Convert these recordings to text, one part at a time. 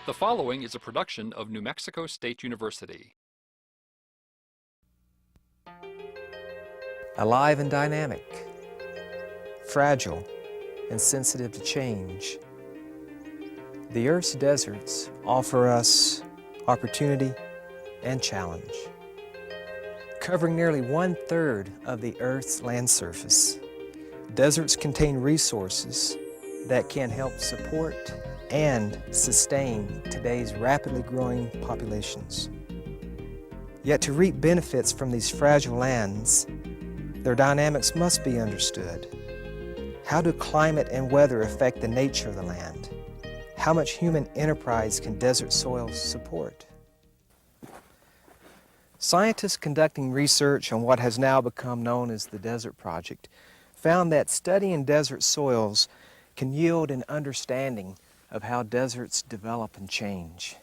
The following is a production of New Mexico State University. Alive and dynamic, fragile and sensitive to change, the Earth's deserts offer us opportunity and challenge. Covering nearly 1/3 of the Earth's land surface, deserts contain resources that can help support and sustain today's rapidly growing populations. Yet to reap benefits from these fragile lands, their dynamics must be understood. How do climate and weather affect the nature of the land? How much human enterprise can desert soils support? Scientists conducting research on what has now become known as the Desert Project found that studying desert soils can yield an understanding of how deserts develop and change.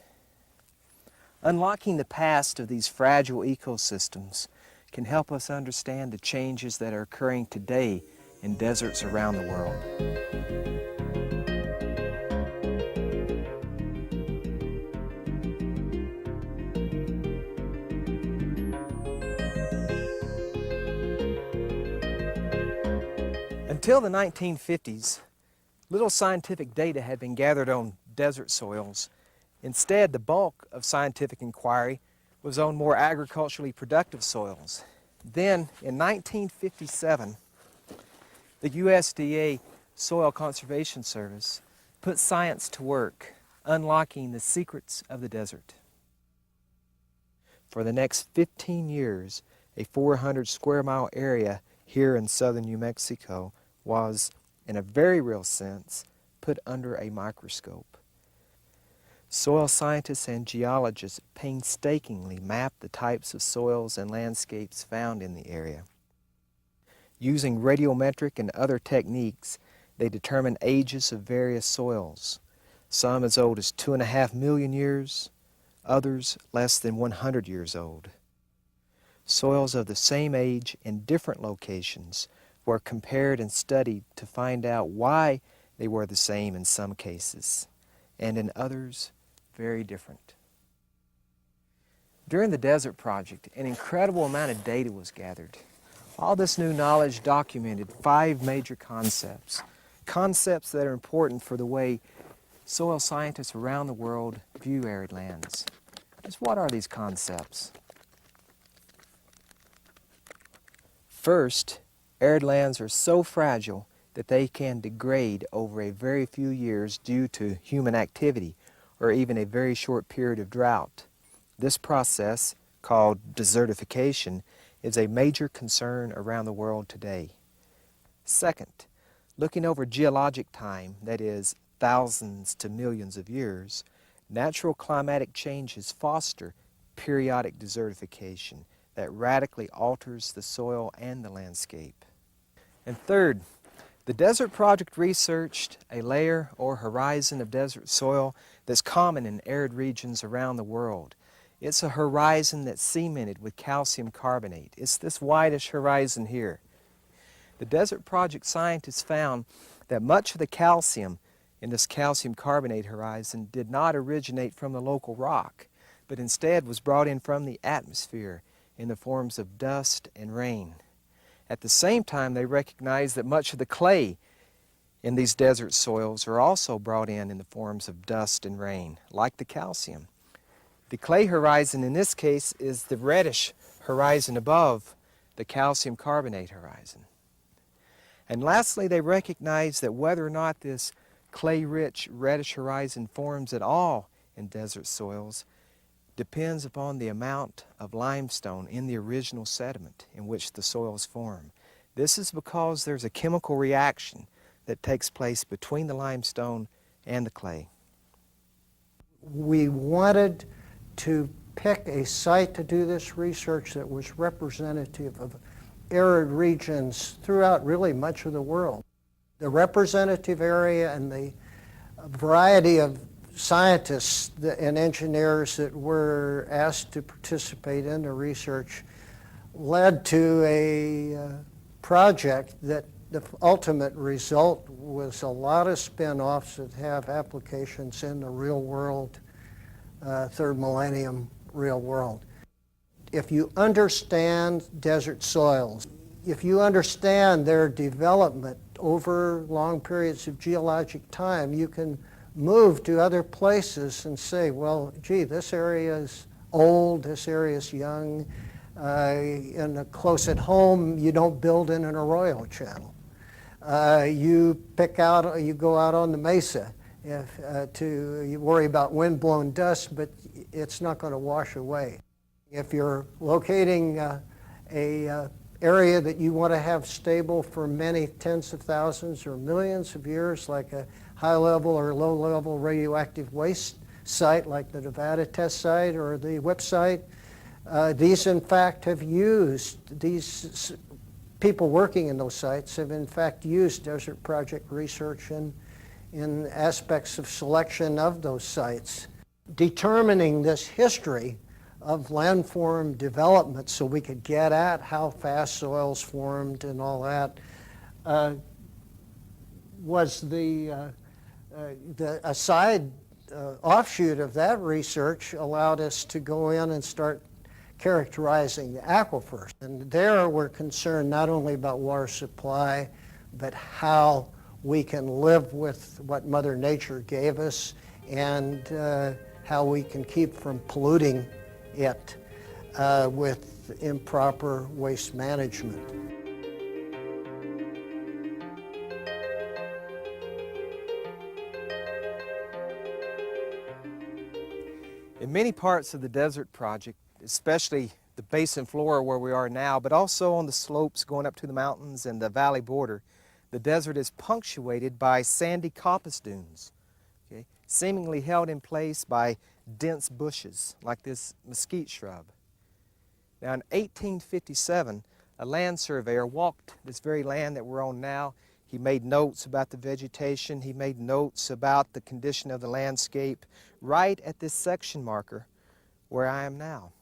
Unlocking the past of these fragile ecosystems can help us understand the changes that are occurring today in deserts around the world. Until the 1950s, little scientific data had been gathered on desert soils. Instead, the bulk of scientific inquiry was on more agriculturally productive soils. Then, in 1957, the USDA Soil Conservation Service put science to work, unlocking the secrets of the desert. For the next 15 years, a 400 square mile area here in southern New Mexico was, in a very real sense, put under a microscope. Soil scientists and geologists painstakingly mapped the types of soils and landscapes found in the area. Using radiometric and other techniques, they determined ages of various soils, some as old as 2.5 million years, others less than 100 years old. Soils of the same age in different locations were compared and studied to find out why they were the same in some cases, and in others, very different. During the Desert Project, an incredible amount of data was gathered. All this new knowledge documented 5 major concepts that are important for the way soil scientists around the world view arid lands. Just what are these concepts? First, arid lands are so fragile that they can degrade over a very few years due to human activity, or even a very short period of drought. This process, called desertification, is a major concern around the world today. Second, looking over geologic time, that is, thousands to millions of years, natural climatic changes foster periodic desertification that radically alters the soil and the landscape. And third, the Desert Project researched a layer or horizon of desert soil that's common in arid regions around the world. It's a horizon that's cemented with calcium carbonate. It's this whitish horizon here. The Desert Project scientists found that much of the calcium in this calcium carbonate horizon did not originate from the local rock, but instead was brought in from the atmosphere in the forms of dust and rain. At the same time, they recognized that much of the clay in these desert soils are also brought in the forms of dust and rain, like the calcium. The clay horizon in this case is the reddish horizon above the calcium carbonate horizon. And lastly, they recognized that whether or not this clay-rich reddish horizon forms at all in desert soils depends upon the amount of limestone in the original sediment in which the soils form. This is because there's a chemical reaction that takes place between the limestone and the clay. We wanted to pick a site to do this research that was representative of arid regions throughout really much of the world. The representative area and the variety of scientists and engineers that were asked to participate in the research led to a project that the ultimate result was a lot of spin-offs that have applications in the real world third millennium real world. If you understand desert soils, if you understand their development over long periods of geologic time, you can move to other places and say, well, gee, this area is old, this area is young. In close at home, you don't build in an arroyo channel. You go out on the mesa you worry about wind-blown dust, but it's not going to wash away. If you're locating a area that you want to have stable for many tens of thousands or millions of years, like a high-level or low-level radioactive waste site like the Nevada test site or the WIP site, these people working in those sites have in fact used Desert Project research in aspects of selection of those sites, determining this history of landform development so we could get at how fast soils formed and all that, was a side offshoot of that research allowed us to go in and start characterizing the aquifers. And there we're concerned not only about water supply, but how we can live with what Mother Nature gave us and how we can keep from polluting it with improper waste management. In many parts of the Desert Project, especially the basin floor where we are now, but also on the slopes going up to the mountains and the valley border, the desert is punctuated by sandy coppice dunes, okay, seemingly held in place by dense bushes like this mesquite shrub. Now in 1857, a land surveyor walked this very land that we're on now. He made notes about the vegetation. He made notes about the condition of the landscape right at this section marker where I am now.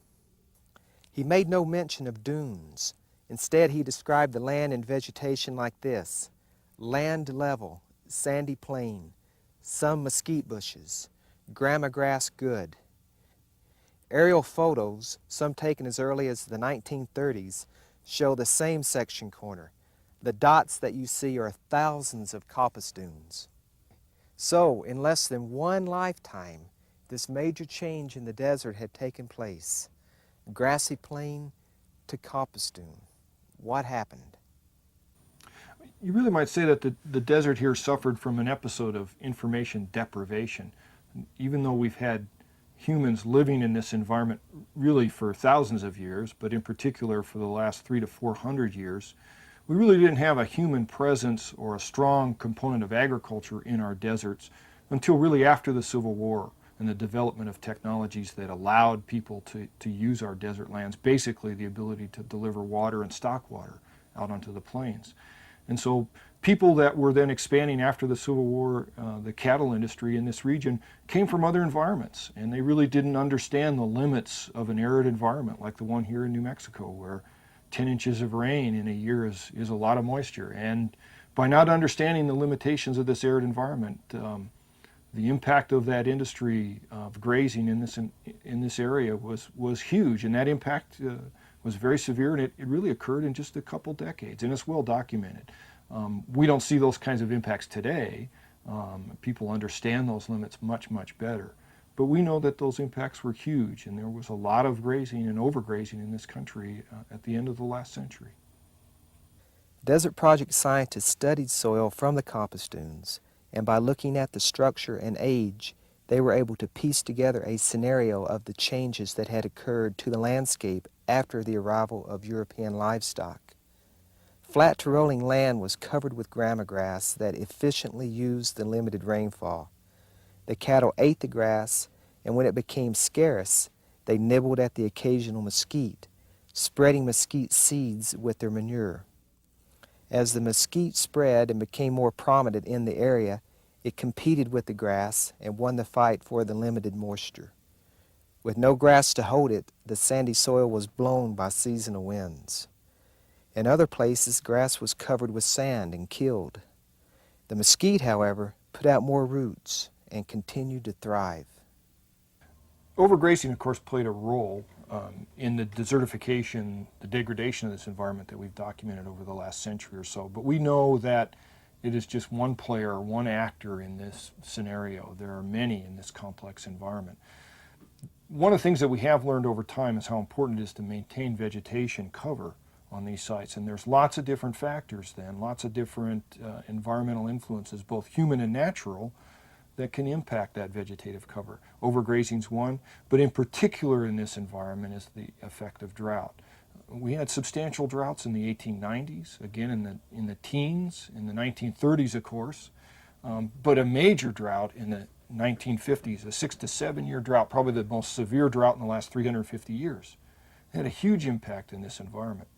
He made no mention of dunes. Instead, he described the land and vegetation like this: land level, sandy plain, some mesquite bushes, grama grass good. Aerial photos, some taken as early as the 1930s, show the same section corner. The dots that you see are thousands of coppice dunes. So, in less than one lifetime, this major change in the desert had taken place. Grassy plain to coppice dune. What happened? You really might say that the desert here suffered from an episode of information deprivation. Even though we've had humans living in this environment really for thousands of years, but in particular for the last 300 to 400 years, we really didn't have a human presence or a strong component of agriculture in our deserts until really after the Civil War and the development of technologies that allowed people to use our desert lands, basically the ability to deliver water and stock water out onto the plains. And so people that were then expanding after the Civil War, the cattle industry in this region, came from other environments, and they really didn't understand the limits of an arid environment like the one here in New Mexico, where 10 inches of rain in a year is a lot of moisture. And by not understanding the limitations of this arid environment, the impact of that industry of grazing in this area was huge, and that impact was very severe, and it really occurred in just a couple decades, and it's well documented. We don't see those kinds of impacts today. People understand those limits much, much better. But we know that those impacts were huge, and there was a lot of grazing and overgrazing in this country at the end of the last century. Desert Project scientists studied soil from the coppice dunes, and by looking at the structure and age, they were able to piece together a scenario of the changes that had occurred to the landscape after the arrival of European livestock. Flat to rolling land was covered with grama grass that efficiently used the limited rainfall. The cattle ate the grass, and when it became scarce, they nibbled at the occasional mesquite, spreading mesquite seeds with their manure. As the mesquite spread and became more prominent in the area, it competed with the grass and won the fight for the limited moisture. With no grass to hold it, the sandy soil was blown by seasonal winds. In other places, grass was covered with sand and killed. The mesquite, however, put out more roots and continued to thrive. Overgrazing, of course, played a role in the desertification, the degradation of this environment that we've documented over the last century or so. But we know that it is just one player, one actor in this scenario. There are many in this complex environment. One of the things that we have learned over time is how important it is to maintain vegetation cover on these sites. And there's lots of different factors then, lots of different environmental influences, both human and natural, that can impact that vegetative cover. Overgrazing is one, but in particular in this environment is the effect of drought. We had substantial droughts in the 1890s, again in the teens, in the 1930s, of course, but a major drought in the 1950s, a 6 to 7 year drought, probably the most severe drought in the last 350 years. It had a huge impact in this environment.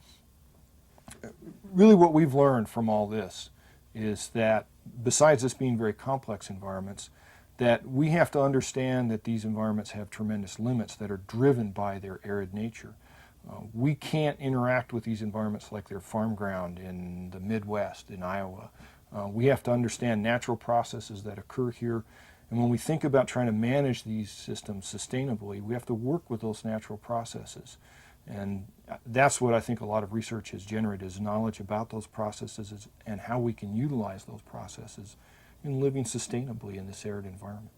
Really what we've learned from all this is that besides this being very complex environments, that we have to understand that these environments have tremendous limits that are driven by their arid nature. We can't interact with these environments like they're farm ground in the Midwest, in Iowa. We have to understand natural processes that occur here. And when we think about trying to manage these systems sustainably, we have to work with those natural processes. And that's what I think a lot of research has generated, is knowledge about those processes and how we can utilize those processes in living sustainably in this arid environment.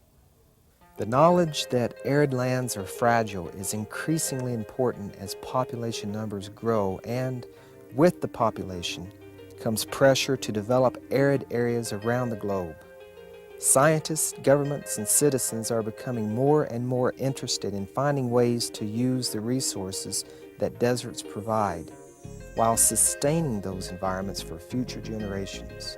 The knowledge that arid lands are fragile is increasingly important as population numbers grow, and with the population comes pressure to develop arid areas around the globe. Scientists, governments, and citizens are becoming more and more interested in finding ways to use the resources that deserts provide, while sustaining those environments for future generations.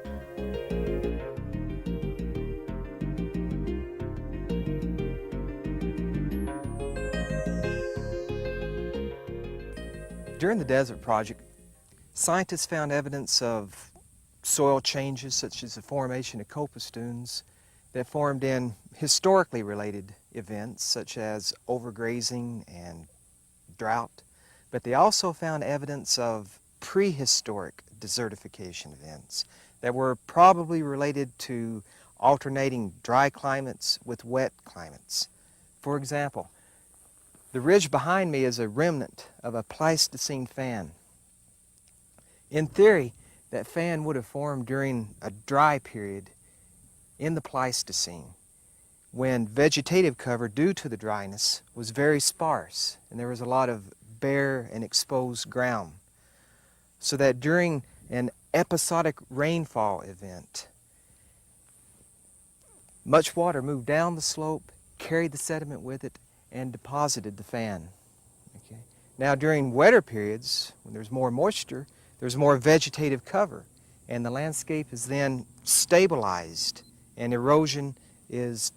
During the Desert Project, scientists found evidence of soil changes such as the formation of coppice dunes that formed in historically related events such as overgrazing and drought, but they also found evidence of prehistoric desertification events that were probably related to alternating dry climates with wet climates. For example, the ridge behind me is a remnant of a Pleistocene fan. In theory, that fan would have formed during a dry period in the Pleistocene, when vegetative cover due to the dryness was very sparse and there was a lot of bare and exposed ground, so that during an episodic rainfall event, much water moved down the slope, carried the sediment with it, and deposited the fan. Okay. Now during wetter periods, when there's more moisture, there's more vegetative cover, and the landscape is then stabilized and erosion is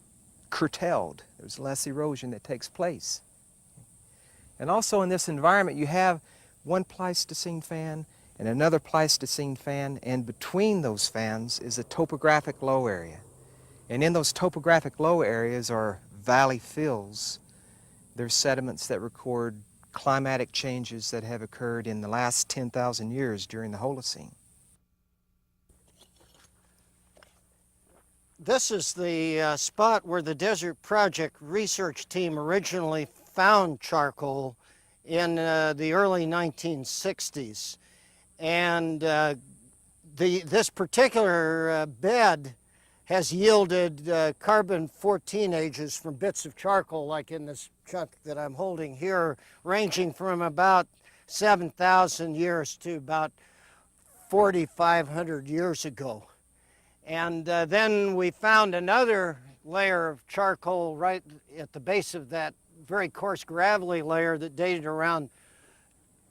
curtailed. There's less erosion that takes place. And also in this environment you have one Pleistocene fan and another Pleistocene fan, and between those fans is a topographic low area. And in those topographic low areas are valley fills. There's sediments that record climatic changes that have occurred in the last 10,000 years during the Holocene. This is the spot where the Desert Project research team originally found charcoal in the early 1960s. And this particular bed has yielded carbon-14 ages from bits of charcoal, like in this chunk that I'm holding here, ranging from about 7,000 years to about 4,500 years ago. And then we found another layer of charcoal right at the base of that very coarse gravelly layer that dated around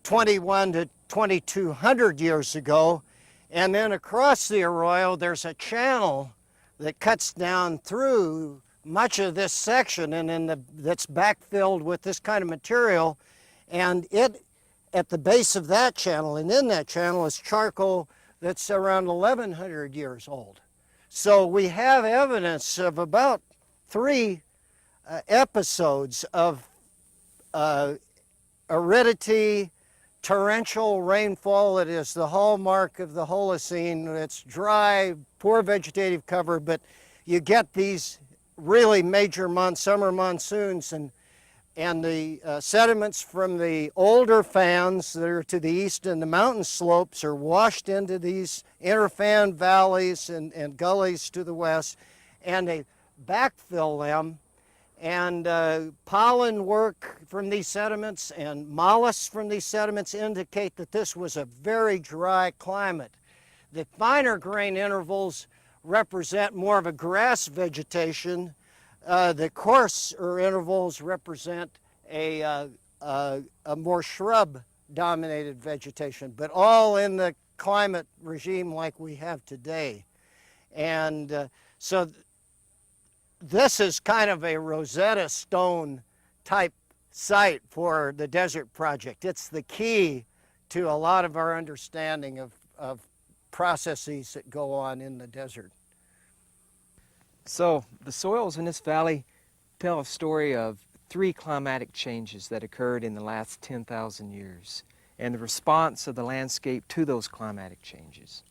21 to 2,200 years ago. And then across the arroyo, there's a channel that cuts down through much of this section and that's backfilled with this kind of material. And it, at the base of that channel and in that channel, is charcoal that's around 1,100 years old. So we have evidence of about 3 episodes of aridity, torrential rainfall. It is the hallmark of the Holocene. It's dry, poor vegetative cover, but you get these really major summer monsoons, and And the sediments from the older fans that are to the east and the mountain slopes are washed into these inner fan valleys and gullies to the west, and they backfill them. And pollen work from these sediments and mollusks from these sediments indicate that this was a very dry climate. The finer grain intervals represent more of a grass vegetation. The coarser intervals represent a more shrub-dominated vegetation, but all in the climate regime like we have today. And so this is kind of a Rosetta Stone type site for the Desert Project. It's the key to a lot of our understanding of processes that go on in the desert. So the soils in this valley tell a story of 3 climatic changes that occurred in the last 10,000 years and the response of the landscape to those climatic changes.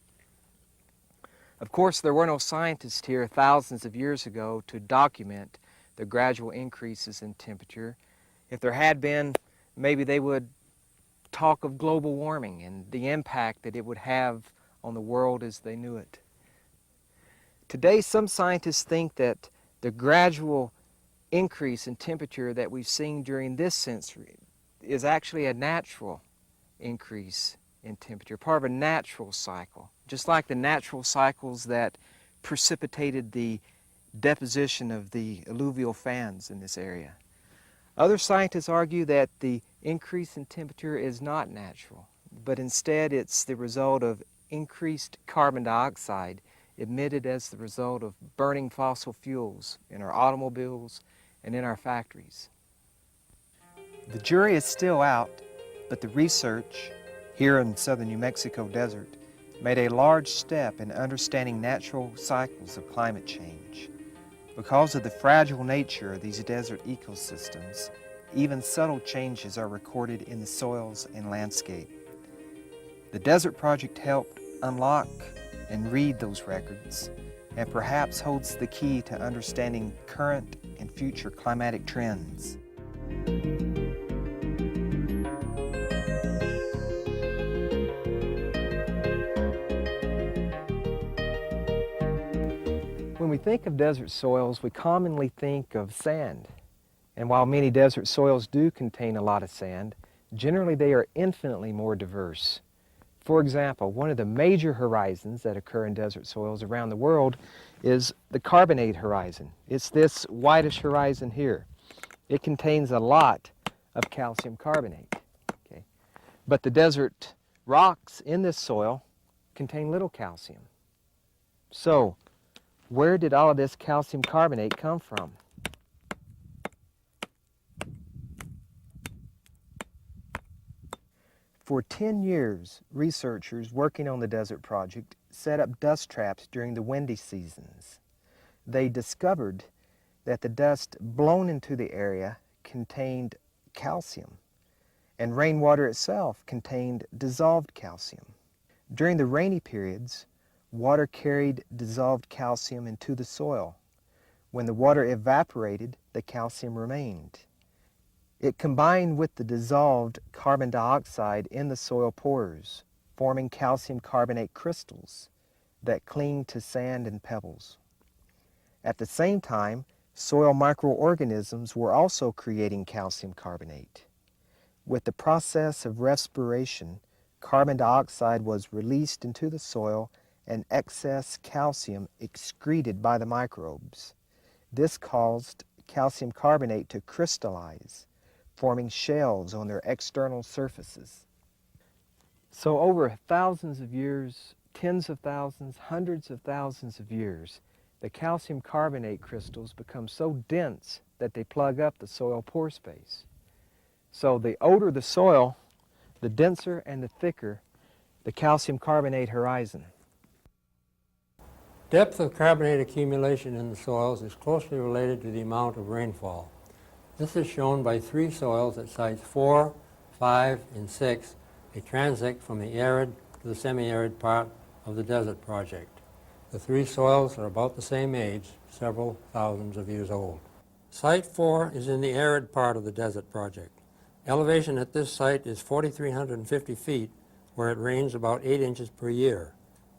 Of course, there were no scientists here thousands of years ago to document the gradual increases in temperature. If there had been, maybe they would talk of global warming and the impact that it would have on the world as they knew it. Today, some scientists think that the gradual increase in temperature that we've seen during this century is actually a natural increase in temperature, part of a natural cycle, just like the natural cycles that precipitated the deposition of the alluvial fans in this area. Other scientists argue that the increase in temperature is not natural, but instead it's the result of increased carbon dioxide emitted as the result of burning fossil fuels in our automobiles and in our factories. The jury is still out, but the research here in southern New Mexico desert made a large step in understanding natural cycles of climate change. Because of the fragile nature of these desert ecosystems, even subtle changes are recorded in the soils and landscape. The Desert Project helped unlock and read those records, and perhaps holds the key to understanding current and future climatic trends. When we think of desert soils, we commonly think of sand. And while many desert soils do contain a lot of sand, generally they are infinitely more diverse. For example, one of the major horizons that occur in desert soils around the world is the carbonate horizon. It's this whitish horizon here. It contains a lot of calcium carbonate. Okay? But the desert rocks in this soil contain little calcium. So, where did all of this calcium carbonate come from? For 10 years, researchers working on the Desert Project set up dust traps during the windy seasons. They discovered that the dust blown into the area contained calcium, and rainwater itself contained dissolved calcium. During the rainy periods, water carried dissolved calcium into the soil. When the water evaporated, the calcium remained. It combined with the dissolved carbon dioxide in the soil pores, forming calcium carbonate crystals that cling to sand and pebbles. At the same time, soil microorganisms were also creating calcium carbonate. With the process of respiration, carbon dioxide was released into the soil and excess calcium excreted by the microbes. This caused calcium carbonate to crystallize, forming shells on their external surfaces. So over thousands of years, tens of thousands, hundreds of thousands of years, the calcium carbonate crystals become so dense that they plug up the soil pore space. So the older the soil, the denser and the thicker the calcium carbonate horizon. Depth of carbonate accumulation in the soils is closely related to the amount of rainfall. This is shown by 3 soils at sites 4, 5, and 6, a transect from the arid to the semi-arid part of the Desert Project. The 3 soils are about the same age, several thousands of years old. Site 4 is in the arid part of the desert project. Elevation at this site is 4,350 feet, where it rains about 8 inches per year.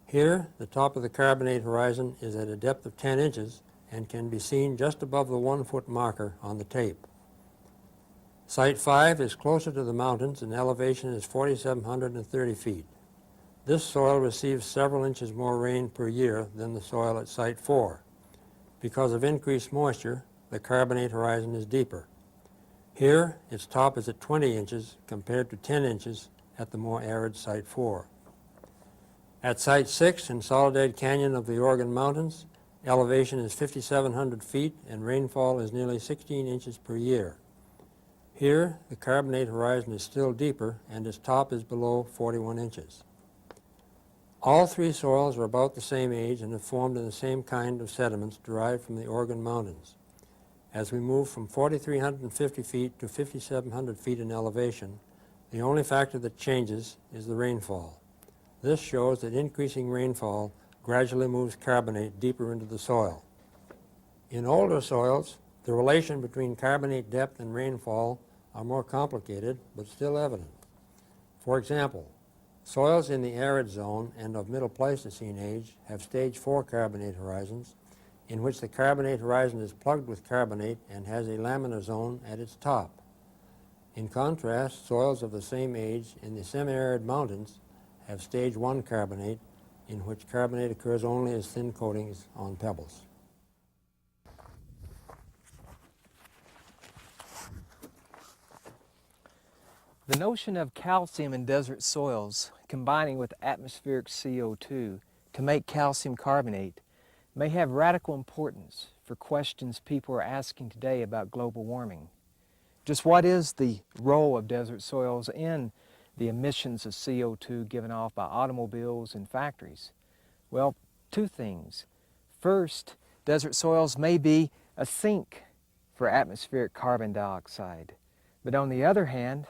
Here, the top of the carbonate horizon is at a depth of 10 inches and can be seen just above the 1-foot marker on the tape. Site 5 is closer to the mountains and elevation is 4,730 feet. This soil receives several inches more rain per year than the soil at Site 4. Because of increased moisture, the carbonate horizon is deeper. Here, its top is at 20 inches compared to 10 inches at the more arid Site 4. At Site 6 in Soledad Canyon of the Oregon Mountains, elevation is 5,700 feet and rainfall is nearly 16 inches per year. Here, the carbonate horizon is still deeper and its top is below 41 inches. All three soils are about the same age and have formed in the same kind of sediments derived from the Oregon Mountains. As we move from 4,350 feet to 5,700 feet in elevation, the only factor that changes is the rainfall. This shows that increasing rainfall gradually moves carbonate deeper into the soil. In older soils, the relation between carbonate depth and rainfall are more complicated, but still evident. For example, soils in the arid zone and of Middle Pleistocene age have stage 4 carbonate horizons, in which the carbonate horizon is plugged with carbonate and has a laminar zone at its top. In contrast, soils of the same age in the semi-arid mountains have stage 1 carbonate, in which carbonate occurs only as thin coatings on pebbles. The notion of calcium in desert soils combining with atmospheric CO2 to make calcium carbonate may have radical importance for questions people are asking today about global warming. Just what is the role of desert soils in the emissions of CO2 given off by automobiles and factories? Well, two things. First, desert soils may be a sink for atmospheric carbon dioxide, but on the other hand,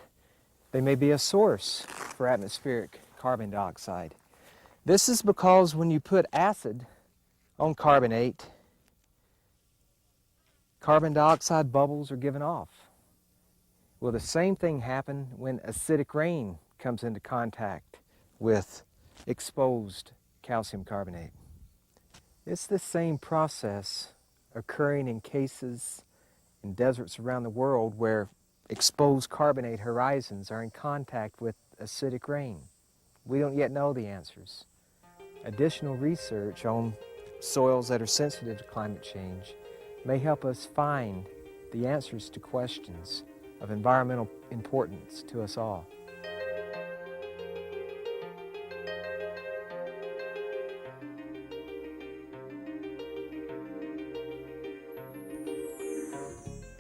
they may be a source for atmospheric carbon dioxide. This is because when you put acid on carbonate, carbon dioxide bubbles are given off. Will the same thing happen when acidic rain comes into contact with exposed calcium carbonate? It's the same process occurring in cases in deserts around the world where exposed carbonate horizons are in contact with acidic rain. We don't yet know the answers. Additional research on soils that are sensitive to climate change may help us find the answers to questions of environmental importance to us all.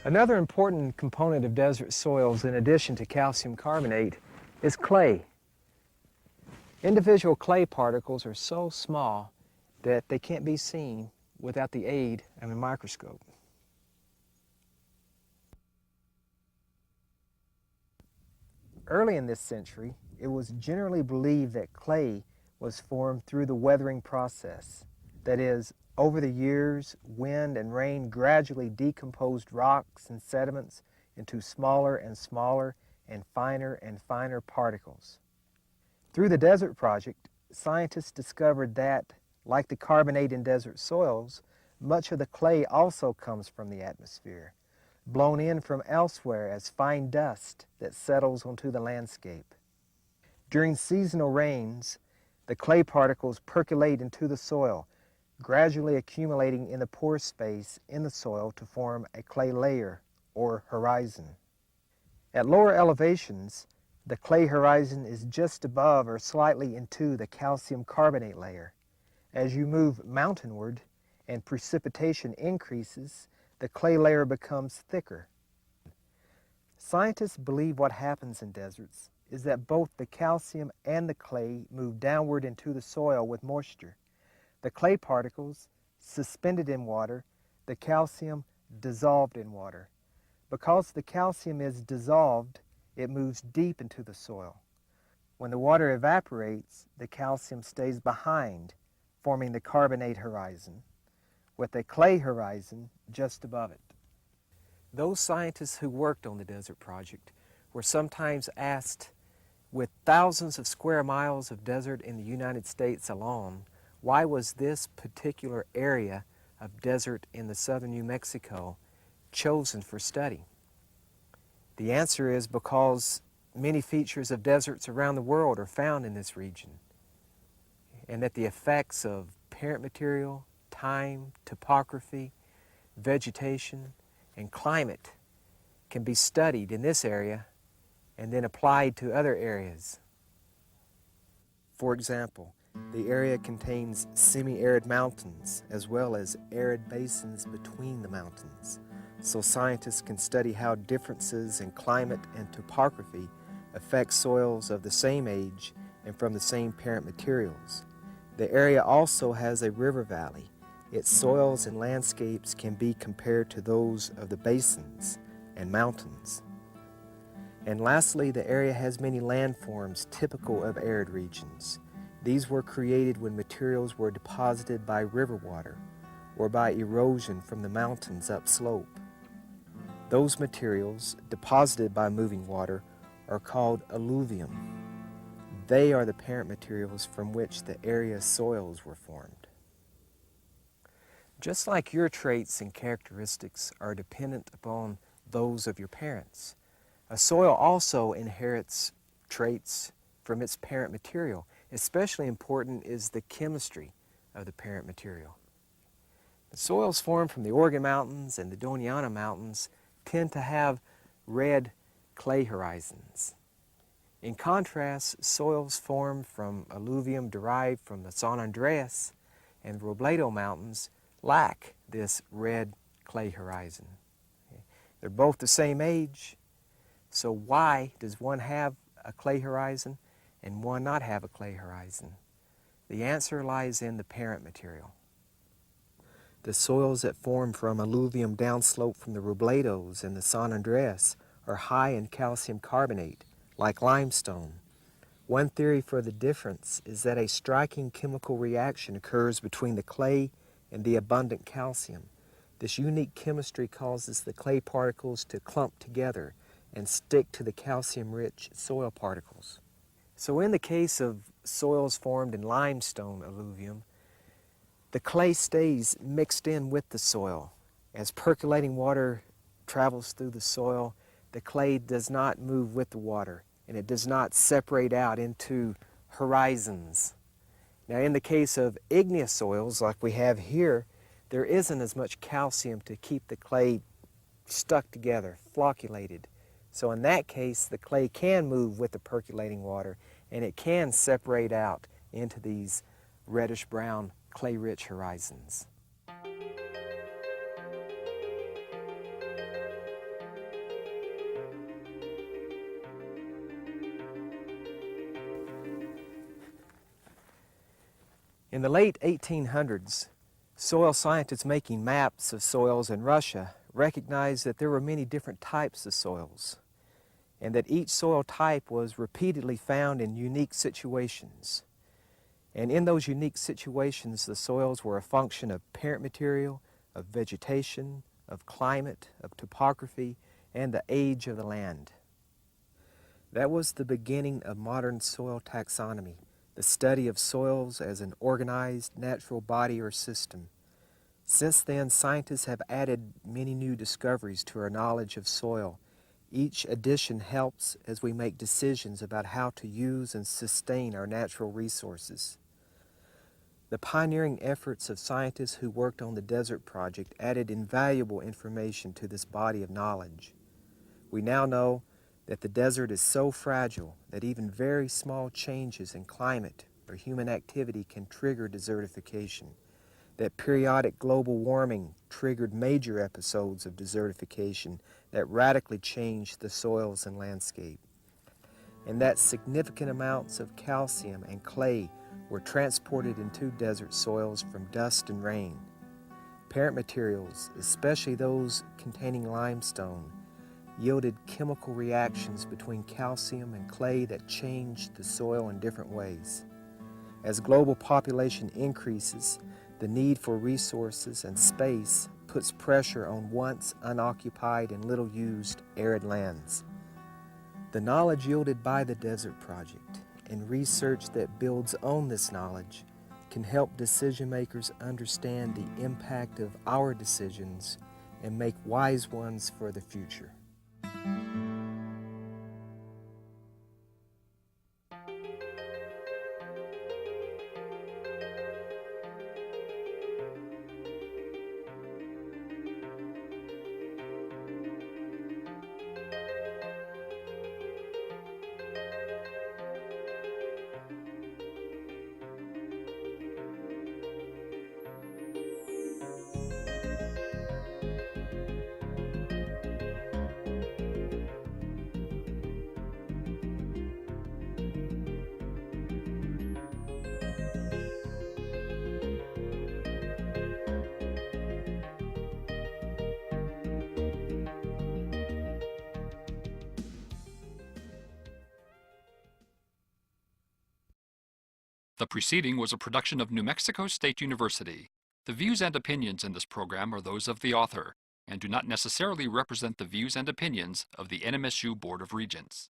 Another important component of desert soils, in addition to calcium carbonate, is clay. Individual clay particles are so small that they can't be seen without the aid of a microscope. Early in this century, it was generally believed that clay was formed through the weathering process. That is, over the years, wind and rain gradually decomposed rocks and sediments into smaller and smaller and finer particles. Through the Desert Project, scientists discovered that, like the carbonate in desert soils, much of the clay also comes from the atmosphere, blown in from elsewhere as fine dust that settles onto the landscape. During seasonal rains, the clay particles percolate into the soil, gradually accumulating in the pore space in the soil to form a clay layer or horizon. At lower elevations, the clay horizon is just above or slightly into the calcium carbonate layer. As you move mountainward and precipitation increases, the clay layer becomes thicker. Scientists believe what happens in deserts is that both the calcium and the clay move downward into the soil with moisture. The clay particles suspended in water, the calcium dissolved in water. Because the calcium is dissolved, it moves deep into the soil. When the water evaporates, the calcium stays behind, forming the carbonate horizon, with a clay horizon just above it. Those scientists who worked on the Desert Project were sometimes asked, with thousands of square miles of desert in the United States alone, why was this particular area of desert in the southern New Mexico chosen for study? The answer is because many features of deserts around the world are found in this region, and that the effects of parent material, time, topography, vegetation, and climate can be studied in this area and then applied to other areas. For example, the area contains semi-arid mountains as well as arid basins between the mountains, so scientists can study how differences in climate and topography affect soils of the same age and from the same parent materials. The area also has a river valley. Its soils and landscapes can be compared to those of the basins and mountains. And lastly, the area has many landforms typical of arid regions. These were created when materials were deposited by river water or by erosion from the mountains upslope. Those materials, deposited by moving water, are called alluvium. They are the parent materials from which the area soils were formed. Just like your traits and characteristics are dependent upon those of your parents, a soil also inherits traits from its parent material. Especially important is the chemistry of the parent material. The soils formed from the Organ Mountains and the Doñana Mountains tend to have red clay horizons. In contrast, soils formed from alluvium derived from the San Andreas and Robledo Mountains lack this red clay horizon. They're both the same age, so why does one have a clay horizon and one not have a clay horizon? The answer lies in the parent material. The soils that form from alluvium downslope from the Robledos and the San Andreas are high in calcium carbonate, like limestone. One theory for the difference is that a striking chemical reaction occurs between the clay and the abundant calcium. This unique chemistry causes the clay particles to clump together and stick to the calcium-rich soil particles. So in the case of soils formed in limestone alluvium, the clay stays mixed in with the soil. As percolating water travels through the soil, the clay does not move with the water, and it does not separate out into horizons. Now in the case of igneous soils like we have here, there isn't as much calcium to keep the clay stuck together, flocculated. So in that case, the clay can move with the percolating water, and it can separate out into these reddish-brown, clay-rich horizons. In the late 1800s, soil scientists making maps of soils in Russia recognized that there were many different types of soils, and that each soil type was repeatedly found in unique situations. And in those unique situations, the soils were a function of parent material, of vegetation, of climate, of topography, and the age of the land. That was the beginning of modern soil taxonomy, the study of soils as an organized natural body or system. Since then, scientists have added many new discoveries to our knowledge of soil. Each addition helps as we make decisions about how to use and sustain our natural resources. The pioneering efforts of scientists who worked on the Desert Project added invaluable information to this body of knowledge. We now know that the desert is so fragile that even very small changes in climate or human activity can trigger desertification, that periodic global warming triggered major episodes of desertification that radically changed the soils and landscape, and that significant amounts of calcium and clay were transported into desert soils from dust and rain. Parent materials, especially those containing limestone, yielded chemical reactions between calcium and clay that changed the soil in different ways. As global population increases, The need for resources and space puts pressure on once unoccupied and little used arid lands. The knowledge yielded by the Desert Project and research that builds on this knowledge can help decision makers understand the impact of our decisions and make wise ones for the future. The preceding was a production of New Mexico State University. The views and opinions in this program are those of the author and do not necessarily represent the views and opinions of the NMSU Board of Regents.